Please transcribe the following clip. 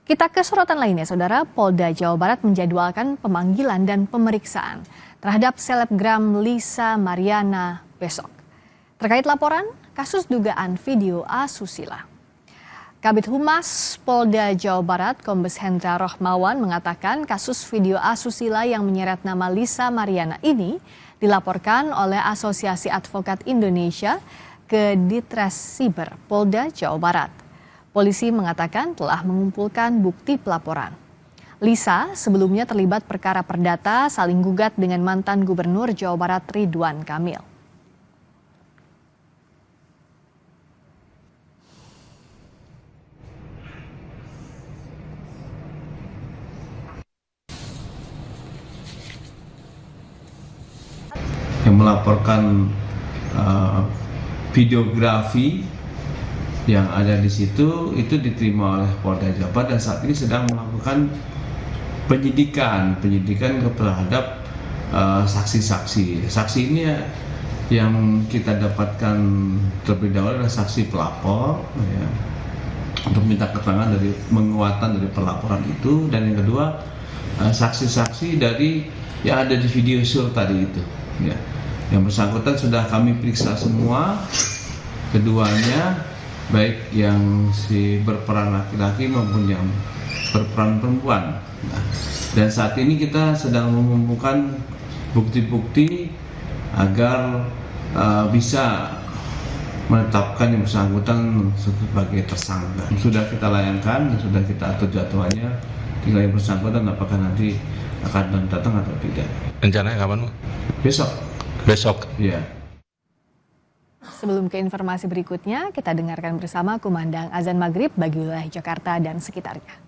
Kita ke sorotan lainnya, Saudara. Polda Jawa Barat menjadwalkan pemanggilan dan pemeriksaan terhadap selebgram Lisa Mariana besok terkait laporan kasus dugaan video asusila. Kabid Humas Polda Jawa Barat, Kombes Hendra Rohmawan mengatakan kasus video asusila yang menyeret nama Lisa Mariana ini dilaporkan oleh Asosiasi Advokat Indonesia ke Ditres Siber Polda Jawa Barat. Polisi mengatakan telah mengumpulkan bukti pelaporan. Lisa sebelumnya terlibat perkara perdata saling gugat dengan mantan Gubernur Jawa Barat Ridwan Kamil. Yang melaporkan videografi yang ada di situ itu diterima oleh Polda Jawa Barat dan saat ini sedang melakukan penyidikan terhadap saksi-saksi. Saksi ini yang kita dapatkan terlebih dahulu adalah saksi pelapor, ya, untuk minta keterangan dari penguatan dari pelaporan itu, dan yang kedua saksi-saksi dari yang ada di video sur tadi itu. Ya. Yang bersangkutan sudah kami periksa semua, keduanya baik yang si berperan laki-laki maupun yang berperan perempuan. Nah, dan saat ini kita sedang mengumpulkan bukti-bukti agar bisa menetapkan yang bersangkutan sebagai tersangka. Sudah kita layangkan, sudah kita atur jadwalnya, tinggal yang bersangkutan apakah nanti akan datang atau tidak. Rencananya kapan, Bu? Besok? Iya. Sebelum ke informasi berikutnya, kita dengarkan bersama kumandang azan maghrib bagi wilayah Jakarta dan sekitarnya.